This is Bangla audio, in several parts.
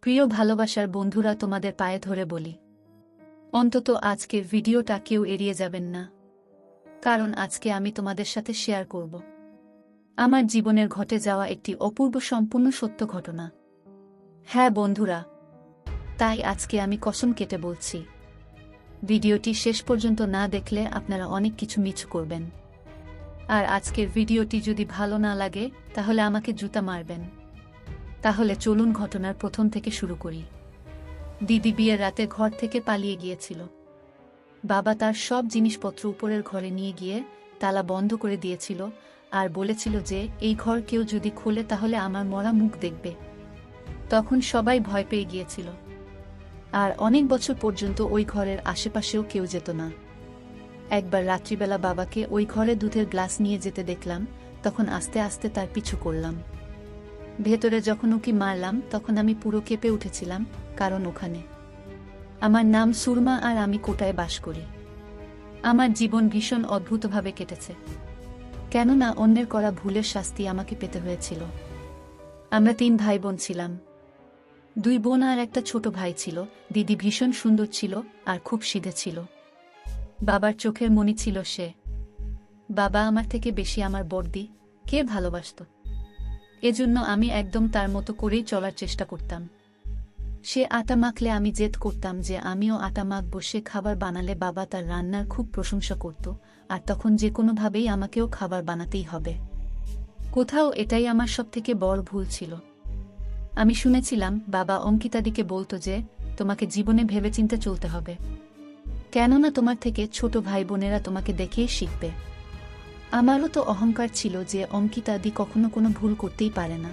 প্রিয় ভালোবাসার বন্ধুরা, তোমাদের পায়ে ধরে বলি, অন্তত আজকের ভিডিওটা কেউ এড়িয়ে যাবেন না, কারণ আজকে আমি তোমাদের সাথে শেয়ার করব আমার জীবনের ঘটে যাওয়া একটি অপূর্ব সম্পূর্ণ সত্য ঘটনা। হ্যাঁ বন্ধুরা, তাই আজকে আমি কসম কেটে বলছি, ভিডিওটি শেষ পর্যন্ত না দেখলে আপনারা অনেক কিছু মিস করবেন। আর আজকের ভিডিওটি যদি ভালো না লাগে তাহলে আমাকে জুতা মারবেন। তাহলে চলুন ঘটনার প্রথম থেকে শুরু করি। দিদি বিয়ের রাতে ঘর থেকে পালিয়ে গিয়েছিল। বাবা তার সব জিনিসপত্র উপরের ঘরে নিয়ে গিয়ে তালা বন্ধ করে দিয়েছিল আর বলেছিল যে এই ঘর কেউ যদি খোলে তাহলে আমার মরা মুখ দেখবে। তখন সবাই ভয় পেয়ে গিয়েছিল, আর অনেক বছর পর্যন্ত ওই ঘরের আশেপাশেও কেউ যেত না। একবার রাত্রিবেলা বাবাকে ওই ঘরে দুধের গ্লাস নিয়ে যেতে দেখলাম, তখন আস্তে আস্তে তার পিছু করলাম। ভেতরে যখন ওকে মারলাম তখন আমি পুরো কেঁপে উঠেছিলাম, কারণ ওখানে আমার নাম সুরমা আর আমি কোটায় বাস করি। আমার জীবন ভীষণ অদ্ভুতভাবে কেটেছে, কেননা অন্যের করা ভুলের শাস্তি আমাকে পেতে হয়েছিল। আমরা 3 ভাই বোন ছিলাম, 2 বোন আর একটা ছোট ভাই ছিল। দিদি ভীষণ সুন্দর ছিল আর খুব সিধে ছিল। বাবার চোখের মণি ছিল সে। বাবা আমার থেকে বেশি আমার বড়দি কে ভালোবাসত, এজন্য আমি একদম তার মতো করেই চলার চেষ্টা করতাম। সে আটা মাখলে আমি জেদ করতাম যে আমিও আটা মাখব। সে খাবার বানালে বাবা তার রান্নার খুব প্রশংসা করত, আর তখন যে কোনোভাবেই আমাকেও খাবার বানাতেই হবে। কোথাও এটাই আমার সবথেকে বড় ভুল ছিল। আমি শুনেছিলাম বাবা অঙ্কিতাদিকে বলতো যে তোমাকে জীবনে ভেবেচিন্তে চলতে হবে, কেননা তোমার থেকে ছোট ভাই বোনেরা তোমাকে দেখেই শিখবে। আমারও তো অহংকার ছিল যে অঙ্কিতাদি কখনো কোনো ভুল করতেই পারে না,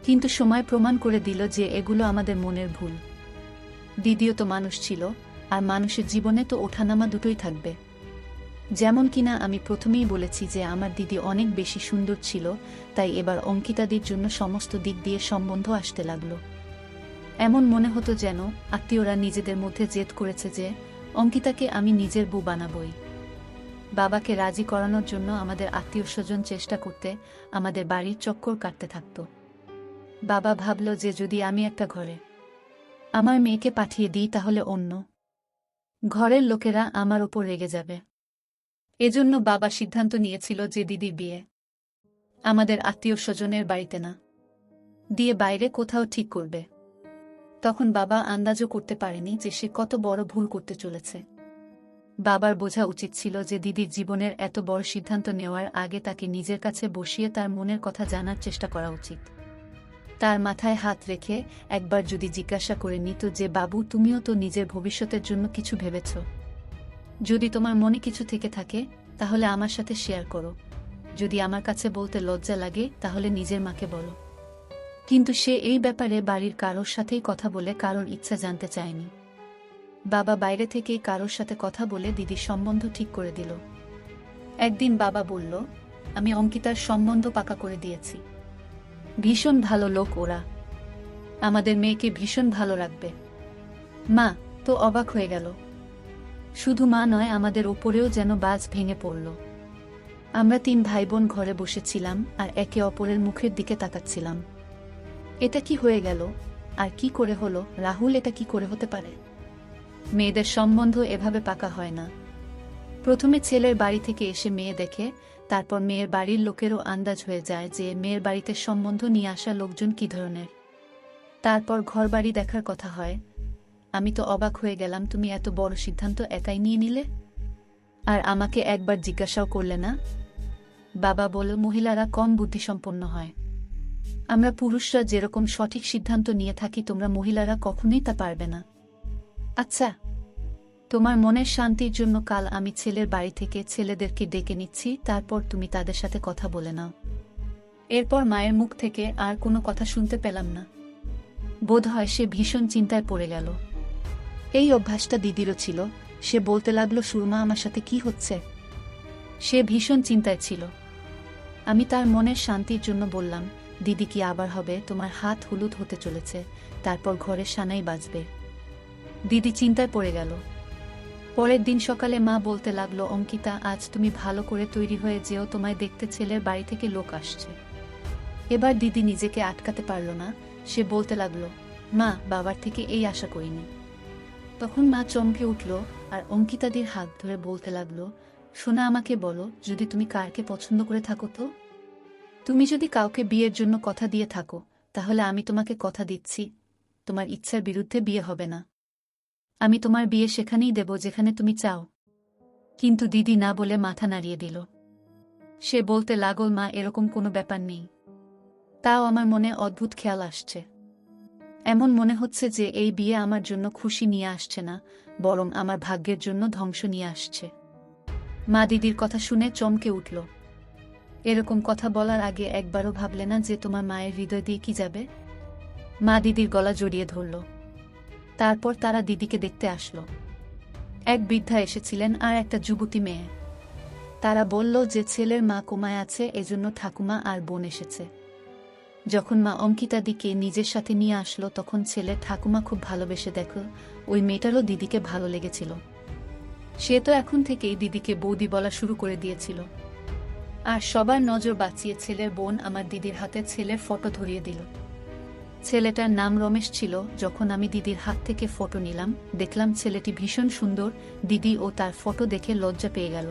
কিন্তু সময় প্রমাণ করে দিল যে এগুলো আমাদের মনের ভুল। দিদিও তো মানুষ ছিল, আর মানুষের জীবনে তো ওঠানামা দুটোই থাকবে। যেমন কিনা আমি প্রথমেই বলেছি যে আমার দিদি অনেক বেশি সুন্দর ছিল, তাই এবার অঙ্কিতাদির জন্য সমস্ত দিক দিয়ে সম্বন্ধ আসতে লাগলো। এমন মনে হতো যেন আত্মীয়রা নিজেদের মধ্যে জেদ করেছে যে অঙ্কিতাকে আমি নিজের বউ বানাবই। বাবাকে রাজি করানোর জন্য আমাদের আত্মীয় স্বজন চেষ্টা করতে আমাদের বাড়ির চক্কর কাটতে থাকত। বাবা ভাবল যে যদি আমি একটা ঘরে আমার মেয়েকে পাঠিয়ে দিই তাহলে অন্য ঘরের লোকেরা আমার ওপর রেগে যাবে। এজন্য বাবা সিদ্ধান্ত নিয়েছিল যে দিদির বিয়ে আমাদের আত্মীয় স্বজনের বাড়িতে না দিয়ে বাইরে কোথাও ঠিক করবে। তখন বাবা আন্দাজও করতে পারেনি যে সে কত বড় ভুল করতে চলেছে। বাবার বোঝা উচিত ছিল যে দিদির জীবনের এত বড় সিদ্ধান্ত নেওয়ার আগে তাকে নিজের কাছে বসিয়ে তার মনের কথা জানার চেষ্টা করা উচিত। তার মাথায় হাত রেখে একবার যদি জিজ্ঞাসা করে নিত যে বাবু, তুমিও তো নিজের ভবিষ্যতের জন্য কিছু ভেবেছ, যদি তোমার মনে কিছু থেকে থাকে তাহলে আমার সাথে শেয়ার করো, যদি আমার কাছে বলতে লজ্জা লাগে তাহলে নিজের মাকে বলো। কিন্তু সে এই ব্যাপারে বাড়ির কারোর সাথেই কথা বলে কারোর ইচ্ছা জানতে চায়নি। বাবা বাইরে থেকেই কারোর সাথে কথা বলে দিদির সম্বন্ধ ঠিক করে দিল। একদিন বাবা বলল, আমি অঙ্কিতার সম্বন্ধ পাকা করে দিয়েছি, ভীষণ ভালো লোক ওরা, আমাদের মেয়েকে ভীষণ ভালো রাখবে। মা তো অবাক হয়ে গেল। শুধু মা নয়, আমাদের ওপরেও যেন বাজ ভেঙে পড়ল। আমরা 3 ভাই বোন ঘরে বসেছিলাম আর একে অপরের মুখের দিকে তাকাচ্ছিলাম। এটা কি হয়ে গেল, আর কি করে হলো রাহুল? এটা কি করে হতে পারে? মেয়েদের সম্বন্ধ এভাবে পাকা হয় না। প্রথমে ছেলের বাড়ি থেকে এসে মেয়ে দেখে, তারপর মেয়ের বাড়ির লোকেরও আন্দাজ হয়ে যায় যে মেয়ের বাড়িতে সম্বন্ধ নিয়ে আসা লোকজন কি ধরনের। তারপর ঘরবাড়ি দেখার কথা হয়। আমি তো অবাক হয়ে গেলাম, তুমি এত বড় সিদ্ধান্ত একাই নিয়ে নিলে, আর আমাকে একবার জিজ্ঞাসাও করলে না। বাবা বলল, মহিলারা কম বুদ্ধিসম্পন্ন হয়, আমরা পুরুষরা যেরকম সঠিক সিদ্ধান্ত নিয়ে থাকি তোমরা মহিলারা কখনোই তা পারবে না। আচ্ছা, তোমার মনের শান্তির জন্য কাল আমি ছেলের বাড়ি থেকে ছেলেদেরকে ডেকে নিচ্ছি, তারপর তুমি তাদের সাথে কথা বলে নাও। এরপর মায়ের মুখ থেকে আর কোনো কথা শুনতে পেলাম না। বোধহয় সে ভীষণ চিন্তায় পড়ে গেল। এই অভ্যাসটা দিদিরও ছিল। সে বলতে লাগলো, সুরমা, আমার সাথে কি হচ্ছে? সে ভীষণ চিন্তায় ছিল। আমি তার মনের শান্তির জন্য বললাম, দিদি কি আবার হবে? তোমার হাত হলুদ হতে চলেছে, তারপর ঘরে সানাই বাজবে। দিদি চিন্তায় পড়ে গেল। পরের দিন সকালে মা বলতে লাগলো, অঙ্কিতা, আজ তুমি ভালো করে তৈরি হয়ে যেও, তোমায় দেখতে ছেলের বাড়ি থেকে লোক আসছে। এবার দিদি নিজেকে আটকাতে পারল না। সে বলতে লাগলো, মা, বাবার থেকে এই আশা করিনি। তখন মা চমকে উঠল আর অঙ্কিতাদির হাত ধরে বলতে লাগলো, সোনা, আমাকে বলো, যদি তুমি কারকে পছন্দ করে থাকো তো? তুমি যদি কাউকে বিয়ের জন্য কথা দিয়ে থাকো, তাহলে আমি তোমাকে কথা দিচ্ছি, তোমার ইচ্ছার বিরুদ্ধে বিয়ে হবে না। আমি তোমার বিয়ে সেখানেই দেব যেখানে তুমি চাও। কিন্তু দিদি না বলে মাথা নাড়িয়ে দিল। সে বলতে লাগল, মা, এরকম কোনো ব্যাপার নেই। তাও আমার মনে অদ্ভুত খেয়াল আসছে। এমন মনে হচ্ছে যে এই বিয়ে আমার জন্য খুশি নিয়ে আসছে না, বরং আমার ভাগ্যের জন্য ধ্বংস নিয়ে আসছে। মা দিদির কথা শুনে চমকে উঠল। এরকম কথা বলার আগে একবারও ভাবলে না যে তোমার মায়ের হৃদয় দিয়ে কি যাবে? মা দিদির গলা জড়িয়ে ধরল। তারপর তারা দিদিকে দেখতে আসলো। এক বৃদ্ধা এসেছিলেন আর একটা যুবতী মেয়ে। তারা বলল যে ছেলের মা কোমায় আছে, এজন্য ঠাকুমা আর বোন এসেছে। যখন মা অঙ্কিতাদিকে নিজের সাথে নিয়ে আসলো, তখন ছেলে ঠাকুমা খুব ভালোবেসে দেখল ওই মেয়েটারও দিদিকে ভালো লেগেছিল। সে তো এখন থেকেই দিদিকে বৌদি বলা শুরু করে দিয়েছিল। আর সবার নজর বাঁচিয়ে ছেলের বোন আমার দিদির হাতে ছেলের ফটো ধরিয়ে দিল। ছেলেটার নাম রমেশ ছিল। যখন আমি দিদির হাত থেকে ফটো নিলাম, দেখলাম ছেলেটি ভীষণ সুন্দর। দিদি ও তার ফটো দেখে লজ্জা পেয়ে গেল।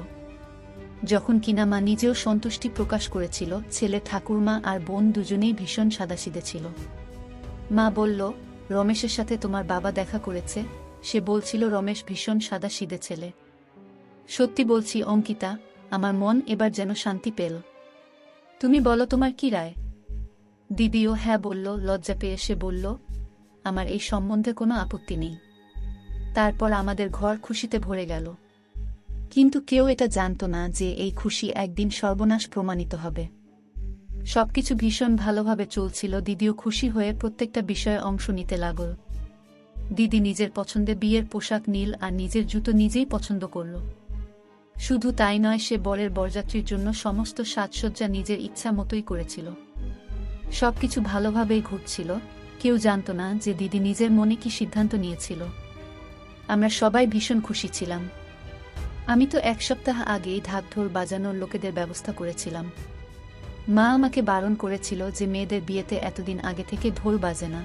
যখন কিনা মা নিজেও সন্তুষ্টি প্রকাশ করেছিল, ছেলে, ঠাকুরমা আর বোন দুজনেই ভীষণ সাদাসিধে ছিল। মা বলল, রমেশের সাথে তোমার বাবা দেখা করেছে, সে বলছিল রমেশ ভীষণ সাদাসিধে ছেলে। সত্যি বলছি অঙ্কিতা, আমার মন এবার যেন শান্তি পেল। তুমি বলো, তোমার কি রায়? দিদিও হ্যাঁ বলল। লজ্জা পেয়ে সে বলল, আমার এই সম্বন্ধে কোনো আপত্তি নেই। তারপর আমাদের ঘর খুশিতে ভরে গেল। কিন্তু কেউ এটা জানত না যে এই খুশি একদিন সর্বনাশ প্রমাণিত হবে। সবকিছু ভীষণ ভালোভাবে চলছিল। দিদিও খুশি হয়ে প্রত্যেকটা বিষয়ে অংশ নিতে লাগল। দিদি নিজের পছন্দে বিয়ের পোশাক নীল আর নিজের জুতো নিজেই পছন্দ করল। শুধু তাই নয়, সে বরের বরযাত্রীর জন্য সমস্ত সাজসজ্জা নিজের ইচ্ছা মতোই করেছিল। সবকিছু ভালোভাবেই ঘটছিল। কেউ জানত না যে দিদি নিজের মনে কি সিদ্ধান্ত নিয়েছিল। আমরা সবাই ভীষণ খুশি ছিলাম। আমি তো এক সপ্তাহ আগেই ঢাক ঢোল বাজানোর লোকেদের ব্যবস্থা করেছিলাম। মা আমাকে বারণ করেছিল যে মেয়েদের বিয়েতে এতদিন আগে থেকে ঢোল বাজে না,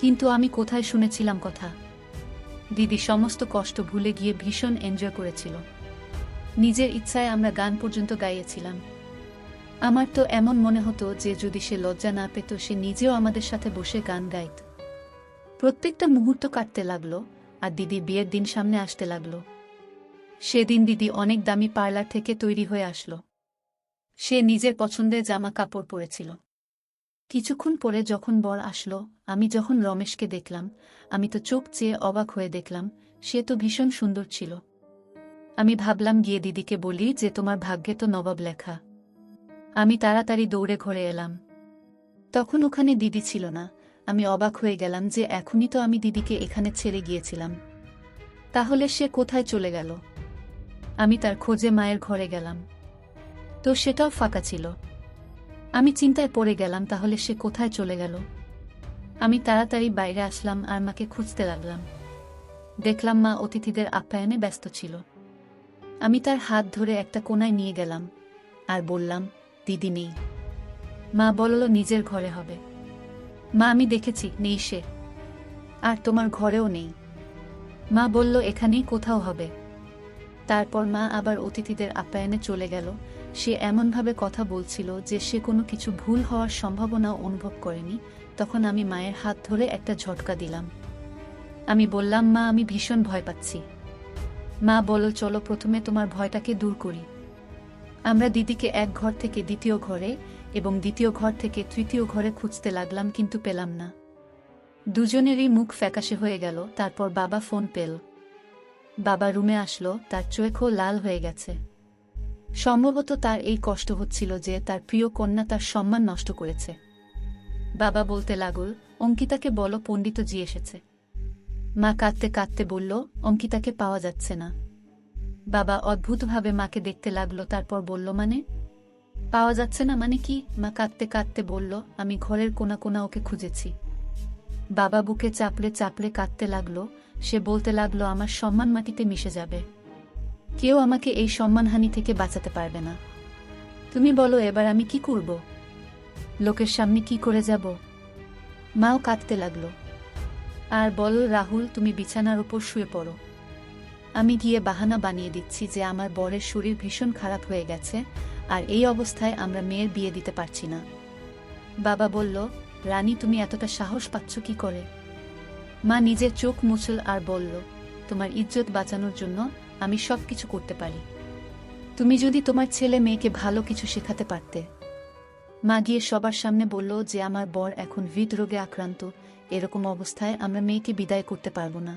কিন্তু আমি কোথায় শুনেছিলাম কথা। দিদি সমস্ত কষ্ট ভুলে গিয়ে ভীষণ এনজয় করেছিল। নিজের ইচ্ছায় আমরা গান পর্যন্ত গাইয়েছিলাম। আমার তো এমন মনে হতো যে যদি সে লজ্জা না পেত, সে নিজেও আমাদের সাথে বসে গান গাইত। প্রত্যেকটা মুহূর্ত কাটতে লাগলো আর দিদি বিয়ের দিন সামনে আসতে লাগলো। সেদিন দিদি অনেক দামি পার্লার থেকে তৈরি হয়ে আসলো। সে নিজের পছন্দের জামা কাপড় পরেছিল। কিছুক্ষণ পরে যখন বর আসলো, আমি যখন রমেশকে দেখলাম, আমি তো চোখ চেয়ে অবাক হয়ে দেখলাম সে তো ভীষণ সুন্দর ছিল। আমি ভাবলাম গিয়ে দিদিকে বলি যে তোমার ভাগ্যে তো নবাব লেখা। আমি তাড়াতাড়ি দৌড়ে ঘরে এলাম। তখন ওখানে দিদি ছিল না। আমি অবাক হয়ে গেলাম যে এখনই তো আমি দিদিকে এখানে ছেড়ে গিয়েছিলাম, তাহলে সে কোথায় চলে গেল? আমি তার খোঁজে মায়ের ঘরে গেলাম, তো সেটাও ফাঁকা ছিল। আমি চিন্তায় পড়ে গেলাম, তাহলে সে কোথায় চলে গেল? আমি তাড়াতাড়ি বাইরে আসলাম আর মাকে খুঁজতে লাগলাম। দেখলাম মা অতিথিদের আপ্যায়নে ব্যস্ত ছিল। আমি তার হাত ধরে একটা কোণায় নিয়ে গেলাম আর বললাম, দিদি নেই। মা বলল, নিজের ঘরে হবে। মা, আমি দেখেছি, নেই সে। আর তোমার ঘরেও নেই। মা বলল, এখানেই কোথাও হবে। তারপর মা আবার অতিথিদের আপ্যায়নে চলে গেল। সে এমনভাবে কথা বলছিল যে সে কোনো কিছু ভুল হওয়ার সম্ভাবনাও অনুভব করেনি। তখন আমি মায়ের হাত ধরে একটা ঝটকা দিলাম। আমি বললাম, মা, আমি ভীষণ ভয় পাচ্ছি। মা বলল, চলো প্রথমে তোমার ভয়টাকে দূর করি। আমরা দিদিকে এক ঘর থেকে দ্বিতীয় ঘরে এবং দ্বিতীয় ঘর থেকে তৃতীয় ঘরে খুঁজতে লাগলাম, কিন্তু পেলাম না। দুজনেরই মুখ ফ্যাকাশে হয়ে গেল। তারপর বাবা ফোন পেল। বাবা রুমে আসলো। তার চোখও লাল হয়ে গেছে। সম্ভবত তার এই কষ্ট হচ্ছিল যে তার প্রিয় কন্যা তার সম্মান নষ্ট করেছে। বাবা বলতে লাগল, অঙ্কিতাকে বলো পণ্ডিতজি এসেছে। মা কাঁদতে কাঁদতে বলল, অঙ্কিতাকে পাওয়া যাচ্ছে না। বাবা অদ্ভুতভাবে মাকে দেখতে লাগলো। তারপর বলল, মানে? পাওয়া যাচ্ছে না মানে কি? মা কাঁদতে কাঁদতে বলল, আমি ঘরের কোনা কোনা ওকে খুঁজেছি। বাবা বুকে চাপড়ে চাপড়ে কাঁদতে লাগলো। সে বলতে লাগলো, আমার সম্মান মাটিতে মিশে যাবে। কেউ আমাকে এই সম্মানহানি থেকে বাঁচাতে পারবে না। তুমি বলো এবার আমি কি করব? লোকের সামনে কি করে যাব? মাও কাঁদতে লাগলো। আর বলো, রাহুল, তুমি বিছানার উপর শুয়ে পড়ো। আমি গিয়ে বাহানা বানিয়ে দিচ্ছি যে আমার বরের শরীর ভীষণ খারাপ হয়ে গেছে, আর এই অবস্থায় আমরা মেয়ের বিয়ে দিতে পারছি না। বাবা বলল, রানী, তুমি এতটা সাহস পাচ্ছ কি করে? মা নিজের চোখ মুছল আর বলল, তোমার ইজ্জত বাঁচানোর জন্য আমি সব কিছু করতে পারি। তুমি যদি তোমার ছেলে মেয়েকে ভালো কিছু শেখাতে পারতে। মা গিয়ে সবার সামনে বলল যে আমার বর এখন হৃদরোগে আক্রান্ত, এরকম অবস্থায় আমরা মেয়েকে বিদায় করতে পারবো না।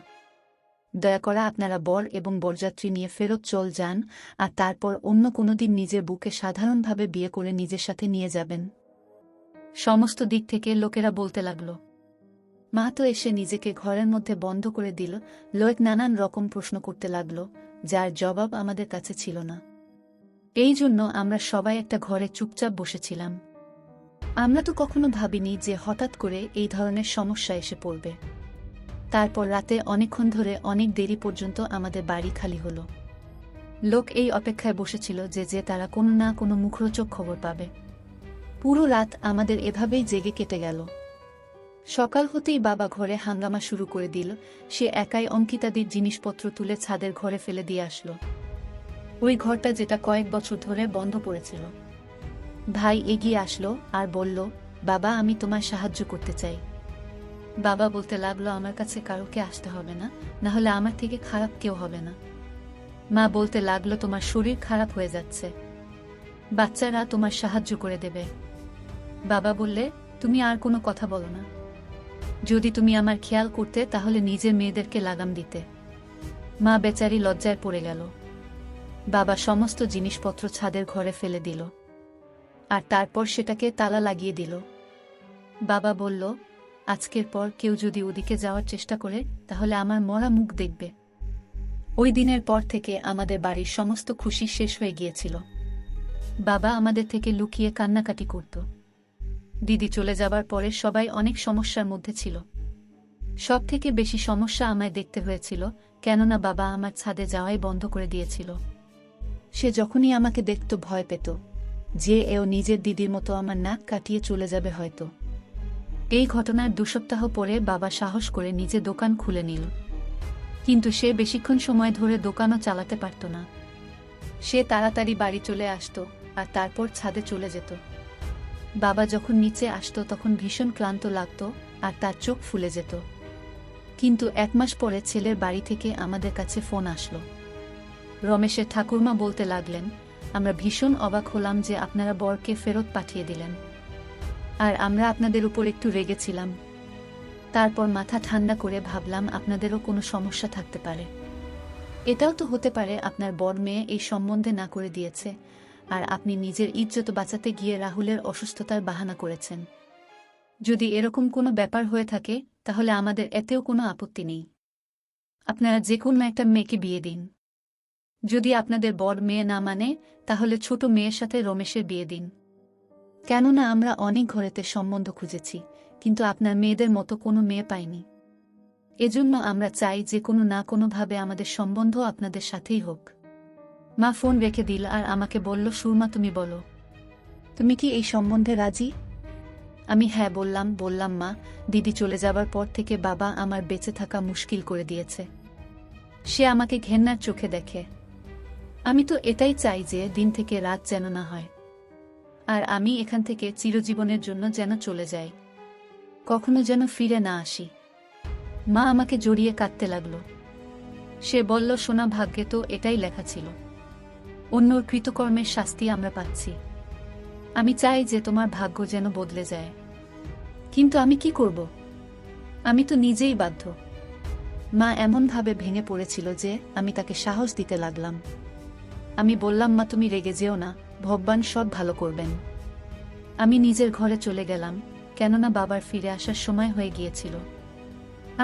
দয়া করে আপনারা বর এবং বরযাত্রী নিয়ে ফেরত চল যান, আর তারপর অন্য কোনোদিন নিজের বুকে সাধারণভাবে বিয়ে করে নিজের সাথে নিয়ে যাবেন। সমস্ত দিক থেকে লোকেরা বলতে লাগল। মা তো এসে নিজেকে ঘরের মধ্যে বন্ধ করে দিল। লোক নানান রকম প্রশ্ন করতে লাগল, যার জবাব আমাদের কাছে ছিল না। এই জন্য আমরা সবাই একটা ঘরে চুপচাপ বসেছিলাম। আমরা তো কখনো ভাবিনি যে হঠাৎ করে এই ধরনের সমস্যা এসে পড়বে। তারপর রাতে অনেকক্ষণ ধরে অনেক দেরি পর্যন্ত আমাদের বাড়ি খালি হলো। লোক এই অপেক্ষায় বসেছিল যে তারা কোনো না কোনো মুখরোচক খবর পাবে। পুরো রাত আমাদের এভাবেই জেগে কেটে গেল। সকাল হতেই বাবা ঘরে হাঙ্গামা শুরু করে দিল। সে একাই অঙ্কিতাদির জিনিসপত্র তুলে ছাদের ঘরে ফেলে দিয়ে আসলো। ওই ঘরটা যেটা কয়েক বছর ধরে বন্ধ পড়েছিল। ভাই এগিয়ে আসলো আর বলল, বাবা, আমি তোমায় সাহায্য করতে চাই। বাবা বলতে লাগলো, আমার কাছে কারোকে আসতে হবে না, না হলে আমার থেকে খারাপ কেউ হবে না। মা বলতে লাগলো, তোমার শরীর খারাপ হয়ে যাচ্ছে, বাচ্চারা তোমার সাহায্য করে দেবে। বাবা বললে, তুমি আর কোনো কথা বলো না। যদি তুমি আমার খেয়াল করতে তাহলে নিজের মেয়েদেরকে লাগাম দিতে। মা বেচারি লজ্জায় পড়ে গেল। বাবা সমস্ত জিনিসপত্র ছাদের ঘরে ফেলে দিল, আর তারপর সেটাকে তালা লাগিয়ে দিল। বাবা বলল, আজকের পর কেউ যদি ওদিকে যাওয়ার চেষ্টা করে তাহলে আমার মরা মুখ দেখবে। ওই দিনের পর থেকে আমাদের বাড়ির সমস্ত খুশি শেষ হয়ে গিয়েছিল। বাবা আমাদের থেকে লুকিয়ে কান্নাকাটি করত। দিদি চলে যাবার পরে সবাই অনেক সমস্যার মধ্যে ছিল। সব থেকে বেশি সমস্যা আমায় দেখতে হয়েছিল, কেননা বাবা আমার ছাদে যাওয়াই বন্ধ করে দিয়েছিল। সে যখনই আমাকে দেখত ভয় পেত যে এও নিজের দিদির মতো আমার নাক কাটিয়ে চলে যাবে হয়তো। এই ঘটনার 2 সপ্তাহ পরে বাবা সাহস করে নিজে দোকান খুলে নিল, কিন্তু সে বেশিক্ষণ সময় ধরে দোকানও চালাতে পারত না। সে তাড়াতাড়ি বাড়ি চলে আসতো আর তারপর ছাদে চলে যেত। বাবা যখন নিচে আসতো তখন ভীষণ ক্লান্ত লাগতো আর তার চোখ ফুলে যেত। কিন্তু 1 মাস পরে ছেলের বাড়ি থেকে আমাদের কাছে ফোন আসলো। রমেশের ঠাকুরমা বলতে লাগলেন, আমরা ভীষণ অবাক হলাম যে আপনারা বরকে ফেরত পাঠিয়ে দিলেন, আর আমরা আপনাদের উপর একটু রেগেছিলাম। তারপর মাথা ঠান্ডা করে ভাবলাম আপনাদেরও কোনো সমস্যা থাকতে পারে। এটাও তো হতে পারে আপনার বর মেয়ে এই সম্বন্ধে না করে দিয়েছে, আর আপনি নিজের ইজ্জত বাঁচাতে গিয়ে রাহুলের অসুস্থতার বাহানা করেছেন। যদি এরকম কোনো ব্যাপার হয়ে থাকে তাহলে আমাদের এতেও কোনো আপত্তি নেই। আপনারা যে কোনো একটা মেয়েকে বিয়ে দিন। যদি আপনাদের বর মেয়ে না মানে তাহলে ছোট মেয়ের সাথে রমেশের বিয়ে দিন। কেননা আমরা অনেক ঘরেতে সম্বন্ধ খুঁজেছি, কিন্তু আপনার মেয়েদের মতো কোনো মেয়ে পাইনি। এজন্য আমরা চাই যে কোনো না কোনোভাবে আমাদের সম্বন্ধ আপনাদের সাথেই হোক। মা ফোন রেখে দিল আর আমাকে বলল, সুরমা, তুমি বলো, তুমি কি এই সম্বন্ধে রাজি? আমি হ্যাঁ বললাম মা, দিদি চলে যাবার পর থেকে বাবা আমার বেঁচে থাকা মুশকিল করে দিয়েছে। সে আমাকে ঘেন্নার চোখে দেখে। আমি তো এটাই চাই যে দিন থেকে রাত যেন না হয়, আর আমি এখান থেকে চিরজীবনের জন্য যেন চলে যাই, কখনো যেন ফিরে না আসি। মা আমাকে জড়িয়ে কাঁদতে লাগল। সে বলল, সোনা, ভাগ্যে তো এটাই লেখা ছিল, অন্যর কৃতকর্মের শাস্তি আমরা পাচ্ছি। আমি চাই যে তোমার ভাগ্য যেন বদলে যায়, কিন্তু আমি কি করব? আমি তো নিজেই বাধ্য। মা এমনভাবে ভেঙে পড়েছিল যে আমি তাকে সাহস দিতে লাগলাম। আমি বললাম, মা, তুমি রেগে যেও না, ভগবান সব ভালো করবেন। আমি নিজের ঘরে চলে গেলাম, কেননা বাবার ফিরে আসার সময় হয়ে গিয়েছিল।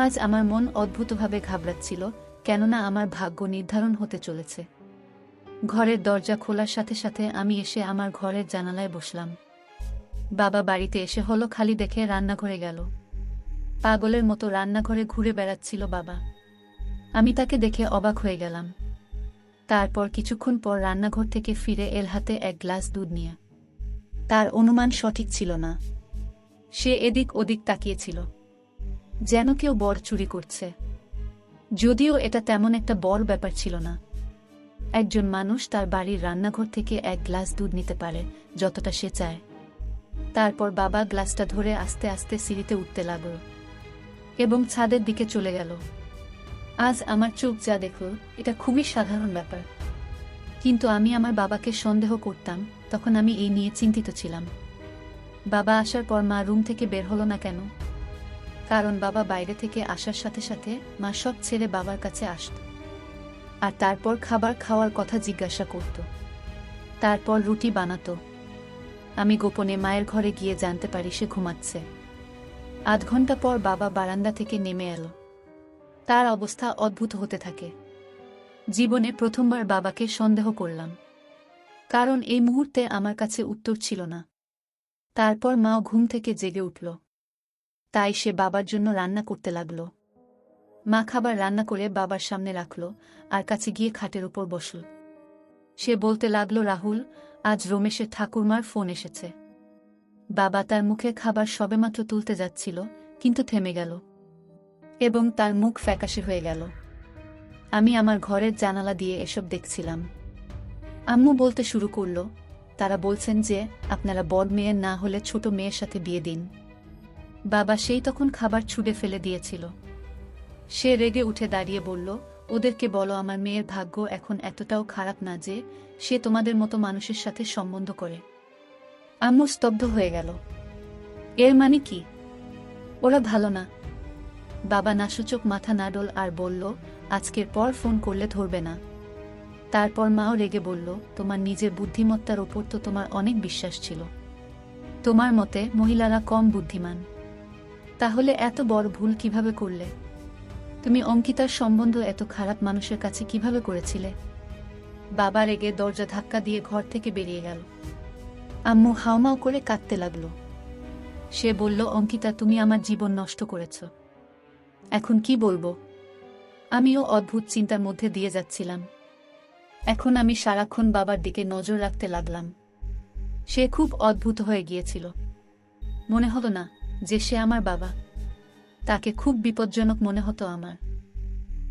আজ আমার মন অদ্ভুতভাবে ঘাবড়াচ্ছিল, কেননা আমার ভাগ্য নির্ধারণ হতে চলেছে। ঘরের দরজা খোলার সাথে সাথে আমি এসে আমার ঘরের জানালায় বসলাম। বাবা বাড়িতে এসে হলো খালি দেখে রান্নাঘরে গেল। পাগলের মতো রান্নাঘরে ঘুরে বেড়াচ্ছিল বাবা। আমি তাকে দেখে অবাক হয়ে গেলাম। তারপর কিছুক্ষণ পর রান্নাঘর থেকে ফিরে এল হাতে 1 গ্লাস দুধ নিয়ে। তার অনুমান সঠিক ছিল না। সে এদিক ওদিক তাকিয়েছিল। যেন কেউ বর চুরি করছে। যদিও এটা তেমন একটা বড় ব্যাপার ছিল না। একজন মানুষ তার বাড়ির রান্নাঘর থেকে এক গ্লাস দুধ নিতে পারে যতটা সে চায়। তারপর বাবা গ্লাসটা ধরে আস্তে আস্তে সিঁড়িতে উঠতে লাগল এবং ছাদের দিকে চলে গেল। আজ আমার চোখ যা দেখল, এটা খুবই সাধারণ ব্যাপার, কিন্তু আমি আমার বাবাকে সন্দেহ করতাম। তখন আমি এই নিয়ে চিন্তিত ছিলাম। বাবা আসার পর মা রুম থেকে বের হলো না কেন? কারণ বাবা বাইরে থেকে আসার সাথে সাথে মা সব ছেড়ে বাবার কাছে আসত, আর তারপর খাবার খাওয়ার কথা জিজ্ঞাসা করত, তারপর রুটি বানাতো। আমি গোপনে মায়ের ঘরে গিয়ে জানতে পারি সে ঘুমাচ্ছে। আধ ঘন্টা পর বাবা বারান্দা থেকে নেমে এলো। তার অবস্থা অদ্ভুত হতে থাকে। জীবনে প্রথমবার বাবাকে সন্দেহ করলাম, কারণ এই মুহূর্তে আমার কাছে উত্তর ছিল না। তারপর মাও ঘুম থেকে জেগে উঠল, তাই সে বাবার জন্য রান্না করতে লাগল। মা খাবার রান্না করে বাবার সামনে রাখল আর কাছে গিয়ে খাটের উপর বসল। সে বলতে লাগল, রাহুল, আজ রমেশের ঠাকুরমার ফোন এসেছে। বাবা তার মুখে খাবার সবেমাত্র তুলতে যাচ্ছিল, কিন্তু থেমে গেল এবং তার মুখ ফ্যাকাশে হয়ে গেল। আমি আমার ঘরের জানালা দিয়ে এসব দেখছিলাম। আম্মু বলতে শুরু করল, তারা বলছেন যে আপনারা বড় মেয়ের না হলে ছোট মেয়ের সাথে বিয়ে দিন। বাবা সেই তখন খাবার ছুঁড়ে ফেলে দিয়েছিল। সে রেগে উঠে দাঁড়িয়ে বলল, ওদেরকে বলো আমার মেয়ের ভাগ্য এখন এতটাও খারাপ না যে সে তোমাদের মতো মানুষের সাথে সম্বন্ধ করে। আম্মু স্তব্ধ হয়ে গেল। এর মানে কি? ওরা ভালো না? বাবা নাসূচক মাথা নাড়ল আর বলল, আজকের পর ফোন করলে ধরবে না। তারপর মাও রেগে বলল, তোমার নিজের বুদ্ধিমত্তার ওপর তো তোমার অনেক বিশ্বাস ছিল। তোমার মতে মহিলারা কম বুদ্ধিমান। তাহলে এত বড় ভুল কিভাবে করলে? তুমি অঙ্কিতার সম্বন্ধ এত খারাপ মানুষের কাছে কিভাবে করেছিলে? বাবা রেগে দরজা ধাক্কা দিয়ে ঘর থেকে বেরিয়ে গেল। আম্মু হাউমাউ করে কাঁদতে লাগল। সে বলল, অঙ্কিতা, তুমি আমার জীবন নষ্ট করেছ। এখন কি বলবো? আমিও অদ্ভুত চিন্তার মধ্যে দিয়ে যাচ্ছিলাম। এখন আমি সারাক্ষণ বাবার দিকে নজর রাখতে লাগলাম। সে খুব অদ্ভুত হয়ে গিয়েছিল। মনে হলো না যে সে আমার বাবা। তাকে খুব বিপজ্জনক মনে হতো আমার।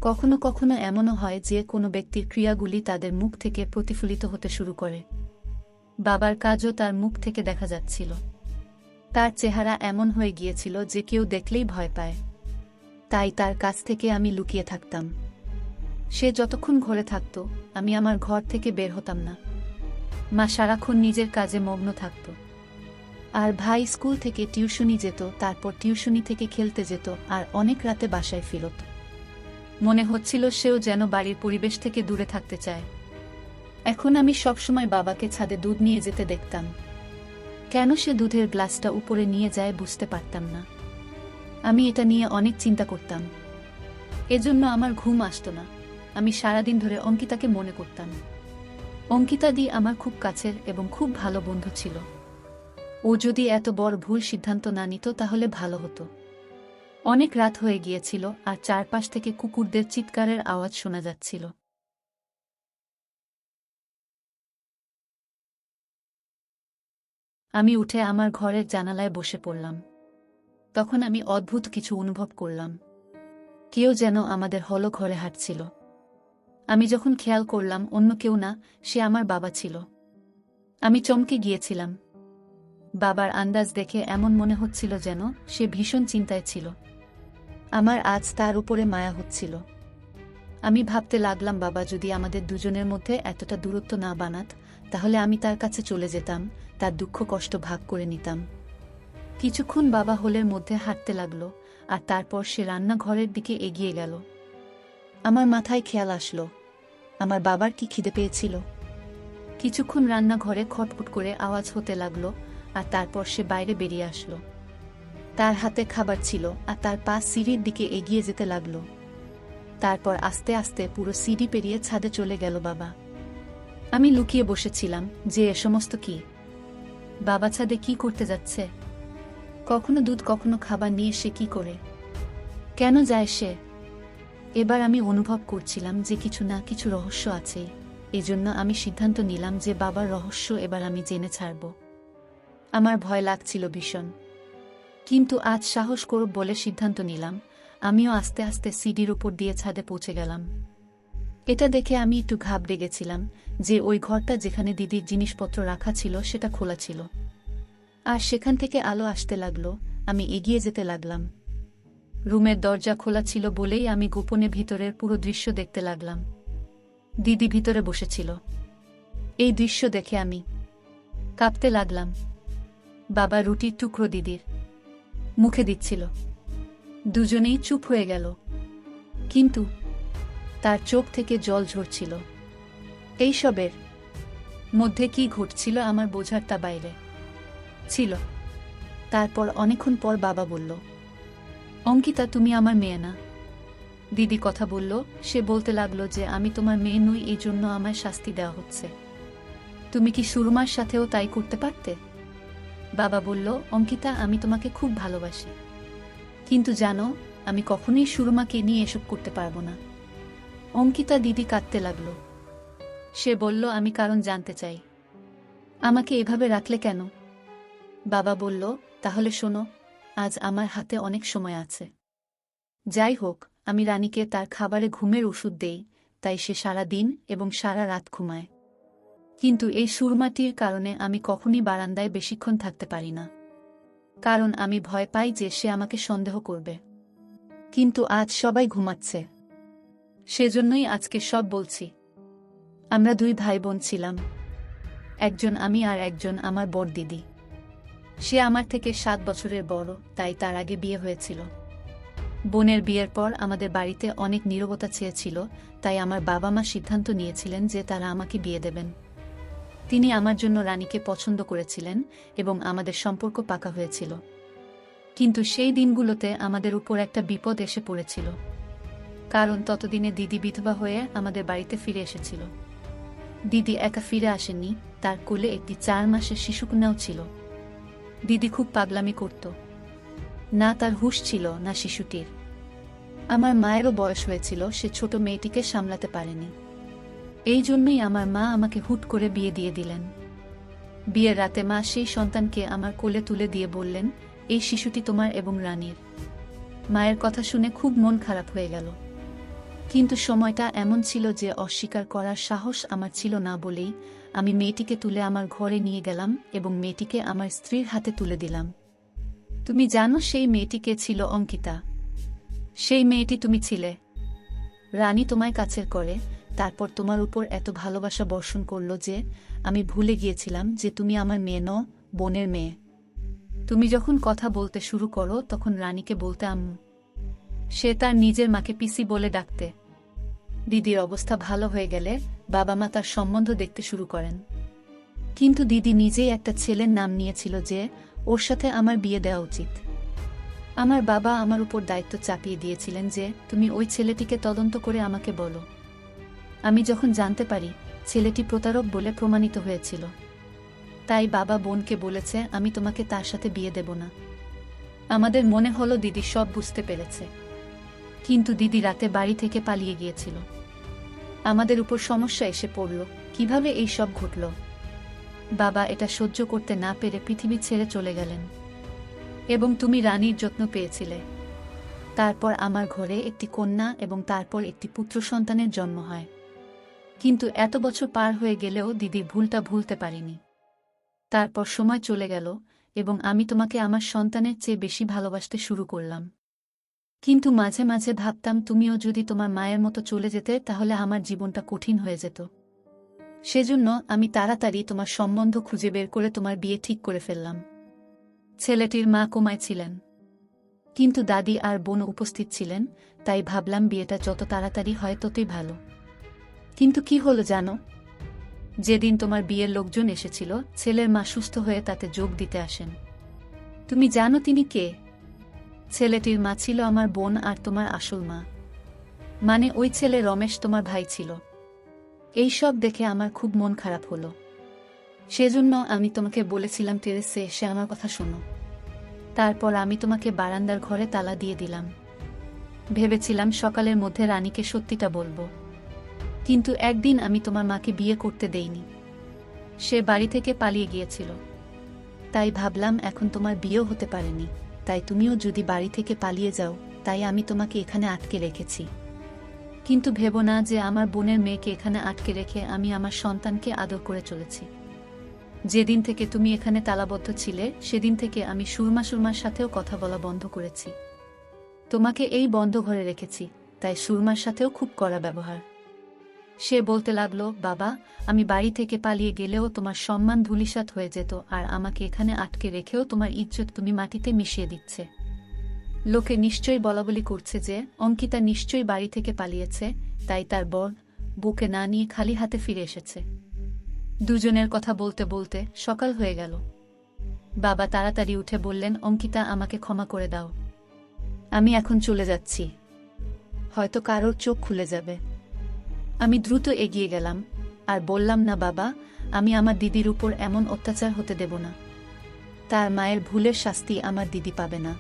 কখনো কখনো এমনও হয় যে কোনো ব্যক্তির ক্রিয়াগুলি তাদের মুখ থেকে প্রতিফলিত হতে শুরু করে। বাবার কাজও তার মুখ থেকে দেখা যাচ্ছিল। তার চেহারা এমন হয়ে গিয়েছিল যে কেউ দেখলেই ভয় পায়। তাই তার কাছ থেকে আমি লুকিয়ে থাকতাম। সে যতক্ষণ ঘরে থাকত, আমি আমার ঘর থেকে বের হতাম না। মা সারাক্ষণ নিজের কাজে মগ্ন থাকত, আর ভাই স্কুল থেকে টিউশনি যেত, তারপর টিউশনি থেকে খেলতে যেত আর অনেক রাতে বাসায় ফিরত। মনে হচ্ছিল সেও যেন বাড়ির পরিবেশ থেকে দূরে থাকতে চায়। এখন আমি সবসময় বাবাকে ছাদে দুধ নিয়ে যেতে দেখতাম। কেন সে দুধের গ্লাসটা উপরে নিয়ে যায় বুঝতে পারতাম না। আমি এটা নিয়ে অনেক চিন্তা করতাম। এজন্য আমার ঘুম আসতো না। আমি সারাদিন ধরে অঙ্কিতাকে মনে করতাম। অঙ্কিতা দি আমার খুব কাছের এবং খুব ভালো বন্ধু ছিল। ও যদি এত বড় ভুল সিদ্ধান্ত না নিত তাহলে ভালো হতো। অনেক রাত হয়ে গিয়েছিল আর চারপাশ থেকে কুকুরদের চিৎকারের আওয়াজ শোনা যাচ্ছিল। আমি উঠে আমার ঘরের জানালায় বসে পড়লাম। তখন আমি অদ্ভুত কিছু অনুভব করলাম। কেউ যেন আমাদের হলো ঘরে হাঁটছিল। আমি যখন খেয়াল করলাম অন্য কেউ না, সে আমার বাবা ছিল। আমি চমকে গিয়েছিলাম। বাবার আন্দাজ দেখে এমন মনে হচ্ছিল যেন সে ভীষণ চিন্তায় ছিল। আমার আজ তার উপরে মায়া হচ্ছিল। আমি ভাবতে লাগলাম, বাবা যদি আমাদের দুজনের মধ্যে এতটা দূরত্ব না বানাত, তাহলে আমি তার কাছে চলে যেতাম, তার দুঃখ কষ্ট ভাগ করে নিতাম। কিছুক্ষণ বাবা হোলের মধ্যে হাঁটতে লাগলো আর তারপর সে রান্নাঘরের দিকে এগিয়ে গেল। আমার মাথায় খেয়াল আসলো, আমার বাবার কি খিদে পেয়েছিল। কিছুক্ষণ রান্নাঘরে খটখট করে আওয়াজ হতে লাগলো আর তারপর সে বাইরে বেরিয়ে আসলো। তার হাতে খাবার ছিল আর তার পা সিঁড়ির দিকে এগিয়ে যেতে লাগলো। তারপর আস্তে আস্তে পুরো সিঁড়ি পেরিয়ে ছাদে চলে গেল বাবা। আমি লুকিয়ে বসেছিলাম যে এ সমস্ত কি? বাবা ছাদে কি করতে যাচ্ছে? কখনো দুধ কখনো খাবার নিয়ে সে কি করে? কেন যায় সে? এবার আমি অনুভব করছিলাম যে কিছু না কিছু রহস্য আছে। এজন্য আমি সিদ্ধান্ত নিলাম যে বাবার রহস্য এবার আমি জেনে ছাড়ব। আমার ভয় লাগছিল ভীষণ। কিন্তু আজ সাহস করব বলে সিদ্ধান্ত নিলাম। আমিও আস্তে আস্তে সিঁড়ির উপর দিয়ে ছাদে পৌঁছে গেলাম। এটা দেখে আমি একটু ঘাবড়ে গেছিলাম যে ওই ঘরটা যেখানে দিদির জিনিসপত্র রাখা ছিল সেটা খোলা ছিল, আর সেখান থেকে আলো আসতে লাগলো। আমি এগিয়ে যেতে লাগলাম। রুমের দরজা খোলা ছিল বলেই আমি গোপনে ভিতরের পুরো দৃশ্য দেখতে লাগলাম। দিদি ভিতরে বসেছিল। এই দৃশ্য দেখে আমি কাঁপতে লাগলাম। বাবা রুটির টুকরো দিদির মুখে দিচ্ছিল। দুজনেই চুপ হয়ে গেল, কিন্তু তার চোখ থেকে জল ঝরছিল। এইসবের মধ্যে কি ঘটছিল আমার বোঝার তা বাইরে ছিল। তারপর অনেকক্ষণ পর বাবা বলল, অঙ্কিতা, তুমি আমার মেয়ে না। দিদি কথা বলল। সে বলতে লাগলো যে আমি তোমার মেয়ে নই, এই জন্য আমায় শাস্তি দেওয়া হচ্ছে। তুমি কি সুরমার সাথেও তাই করতে পারতে? বাবা বলল, অঙ্কিতা, আমি তোমাকে খুব ভালোবাসি, কিন্তু জানো, আমি কখনোই সুরমাকে নিয়ে এসব করতে পারবো না। অঙ্কিতা দিদি কাঁদতে লাগলো। সে বলল, আমি কারণ জানতে চাই। আমাকে এভাবে রাখলে কেন? বাবা বলল, তাহলে শোনো, আজ আমার হাতে অনেক সময় আছে। যাই হোক, আমি রানীকে তার খাবারে ঘুমের ওষুধ দেই, তাই সে সারা দিন এবং সারা রাত ঘুমায়। কিন্তু এই সুরমাটির কারণে আমি কখনই বারান্দায় বেশিক্ষণ থাকতে পারি না, কারণ আমি ভয় পাই যে সে আমাকে সন্দেহ করবে। কিন্তু আজ সবাই ঘুমাচ্ছে, সেজন্যই আজকে সব বলছি। আমরা দুই ভাই বোন ছিলাম, একজন আমি আর একজন আমার বড় দিদি। সে আমার থেকে 7 বছরের বড়, তাই তার আগে বিয়ে হয়েছিল। বোনের বিয়ের পর আমাদের বাড়িতে অনেক নীরবতা চেয়েছিল, তাই আমার বাবা মা সিদ্ধান্ত নিয়েছিলেন যে তারা আমাকে বিয়ে দেবেন। তিনি আমার জন্য রানীকে পছন্দ করেছিলেন এবং আমাদের সম্পর্ক পাকা হয়েছিল। কিন্তু সেই দিনগুলোতে আমাদের উপর একটা বিপদ এসে পড়েছিল, কারণ ততদিনে দিদি বিধবা হয়ে আমাদের বাড়িতে ফিরে এসেছিল। দিদি একা ফিরে আসেননি, তার কোলে একটি 4 মাসের শিশুকন্যাও ছিল। দিদি খুব পাগলামি করত, না তার হুঁশ ছিল না শিশুটির। আমার মায়েরও বয়স হয়েছিল, সে ছোট মেয়েটিকে সামলাতে পারেনি। এই জন্যই আমার মা আমাকে হুট করে বিয়ে দিয়ে দিলেন। বিয়ের রাতে মা সেই সন্তানকে আমার কোলে তুলে দিয়ে বললেন, এই শিশুটি তোমার এবং রানীর। মায়ের কথা শুনে খুব মন খারাপ হয়ে গেল, কিন্তু সময়টা এমন ছিল যে অস্বীকার করার সাহস আমার ছিল না বলেই আমি মেয়েটিকে তুলে আমার ঘরে নিয়ে গেলাম এবং মেয়েটিকে আমার স্ত্রীর হাতে তুলে দিলাম। তুমি জানো সেই মেয়েটি কে ছিল? অঙ্কিতা। সেই মেয়েটি তুমি ছিলে। রানী তোমায় কাছের করে, তারপর তোমার উপর এত ভালোবাসা বর্ষণ করল যে আমি ভুলে গিয়েছিলাম যে তুমি আমার মেয়ে নও, বোনের মেয়ে। তুমি যখন কথা বলতে শুরু করো তখন রানীকে বলতে আম্মু। সে তার নিজের মাকে পিসি বলে ডাকতে। দিদির অবস্থা ভালো হয়ে গেলে বাবা মা তার সম্বন্ধ দেখতে শুরু করেন, কিন্তু দিদি নিজেই একটা ছেলের নাম নিয়েছিল যে ওর সাথে আমার বিয়ে দেওয়া উচিত। আমার বাবা আমার উপর দায়িত্ব চাপিয়ে দিয়েছিলেন যে তুমি ওই ছেলেটিকে তদন্ত করে আমাকে বলো। আমি যখন জানতে পারি ছেলেটি প্রতারক বলে প্রমাণিত হয়েছিল, তাই বাবা বোনকে বলেছে আমি তোমাকে তার সাথে বিয়ে দেব না। আমাদের মনে হলো দিদি সব বুঝতে পেরেছে, কিন্তু দিদি রাতে বাড়ি থেকে পালিয়ে গিয়েছিল। আমাদের উপর সমস্যা এসে পড়ল, কিভাবে এই সব ঘটল। বাবা এটা সহ্য করতে না পেরে পৃথিবী ছেড়ে চলে গেলেন এবং তুমি রানীর যত্ন পেয়েছিলে। তারপর আমার ঘরে একটি কন্যা এবং তারপর একটি পুত্র সন্তানের জন্ম হয়। কিন্তু এত বছর পার হয়ে গেলেও দিদির ভুলটা ভুলতে পারিনি। তারপর সময় চলে গেল এবং আমি তোমাকে আমার সন্তানের চেয়ে বেশি ভালোবাসতে শুরু করলাম। কিন্তু মাঝে মাঝে ভাবতাম তুমিও যদি তোমার মায়ের মতো চলে যেতে তাহলে আমার জীবনটা কঠিন হয়ে যেত। সেজন্য আমি তাড়াতাড়ি তোমার সম্বন্ধ খুঁজে বের করে তোমার বিয়ে ঠিক করে ফেললাম। ছেলেটির মা কোমায় ছিলেন, কিন্তু দাদি আর বোন উপস্থিত ছিলেন, তাই ভাবলাম বিয়েটা যত তাড়াতাড়ি হয় ততই ভালো। কিন্তু কি হলো জানো? যেদিন তোমার বিয়ের লোকজন এসেছিল, ছেলের মা সুস্থ হয়ে তাতে যোগ দিতে আসেন। তুমি জানো তিনি কে? ছেলেটির মা ছিল আমার বোন আর তোমার আসল মা। মানে ওই ছেলে রমেশ তোমার ভাই ছিল। এই সব দেখে আমার খুব মন খারাপ হলো। সেজন্য আমি তোমাকে বলেছিলাম টেরেসে এসে আমার কথা শোনো। তারপর আমি তোমাকে বারান্দার ঘরে তালা দিয়ে দিলাম। ভেবেছিলাম সকালের মধ্যে রানীকে সত্যিটা বলবো, কিন্তু একদিন আমি তোমার মাকে বিয়ে করতে দেইনি। সে বাড়ি থেকে পালিয়ে গিয়েছিল, তাই ভাবলাম এখন তোমার বিয়েও হতে পারেনি। তাই তুমিও যদি বাড়ি থেকে পালিয়ে যাও, তাই আমি তোমাকে এখানে আটকে রেখেছি। কিন্তু ভেবো না যে আমার বোনের মেয়েকে এখানে আটকে রেখে আমি আমার সন্তানকে আদর করে চলেছি। যেদিন থেকে তুমি এখানে তালাবদ্ধ ছিলে, সেদিন থেকে আমি সুরমার সাথেও কথা বলা বন্ধ করেছি। তোমাকে এই বন্ধ ঘরে রেখেছি, তাই সুরমার সাথেও খুব কড়া ব্যবহার। সে বলতে লাগলো, বাবা, আমি বাড়ি থেকে পালিয়ে গেলেও তোমার সম্মান ধূলিসাৎ হয়ে যেত, আর আমাকে এখানে আটকে রেখেও তোমার ইজ্জত তুমি মাটিতে মিশিয়ে দিচ্ছে। লোকে নিশ্চয়ই বলাবলি করছে যে অঙ্কিতা নিশ্চয়ই বাড়ি থেকে পালিয়েছে, তাই তার বর বুকে না নিয়ে খালি হাতে ফিরে এসেছে। দুজনের কথা বলতে বলতে সকাল হয়ে গেল। বাবা তাড়াতাড়ি উঠে বললেন, অঙ্কিতা, আমাকে ক্ষমা করে দাও, আমি এখন চলে যাচ্ছি, হয়তো কারোর চোখ খুলে যাবে। আমি দ্রুত এগিয়ে গেলাম আর বললাম, না বাবা, আমি আমার দিদির উপর এমন অত্যাচার হতে দেব না। তার মায়ের ভুলের শাস্তি আমার দিদি পাবে না।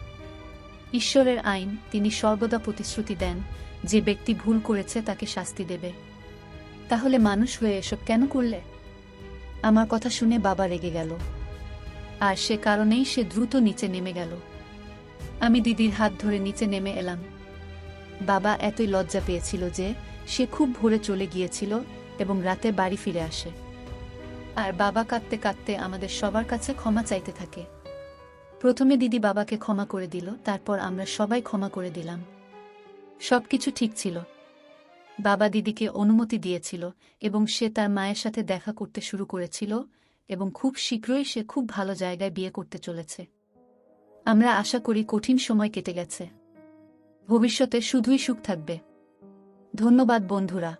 ঈশ্বরের আইন, তিনি সর্বদা প্রতিশ্রুতি দেন যে ব্যক্তি ভুল করেছে তাকে শাস্তি দেবে। তাহলে মানুষ হয়ে এসব কেন করলে? আমার কথা শুনে বাবা রেগে গেল, আর সে কারণেই সে দ্রুত নিচে নেমে গেল। আমি দিদির হাত ধরে নিচে নেমে এলাম। বাবা এতই লজ্জা পেয়েছিল যে সে খুব ভোরে চলে গিয়েছিল এবং রাতে বাড়ি ফিরে আসে। আর বাবা কাঁদতে কাঁদতে আমাদের সবার কাছে ক্ষমা চাইতে থাকে। প্রথমে দিদি বাবাকে ক্ষমা করে দিল, তারপর আমরা সবাই ক্ষমা করে দিলাম। সবকিছু ঠিক ছিল। বাবা দিদিকে অনুমতি দিয়েছিল এবং সে তার মায়ের সাথে দেখা করতে শুরু করেছিল, এবং খুব শীঘ্রই সে খুব ভালো জায়গায় বিয়ে করতে চলেছে। আমরা আশা করি কঠিন সময় কেটে গেছে, ভবিষ্যতে শুধুই সুখ থাকবে। ধন্যবাদ বন্ধুরা।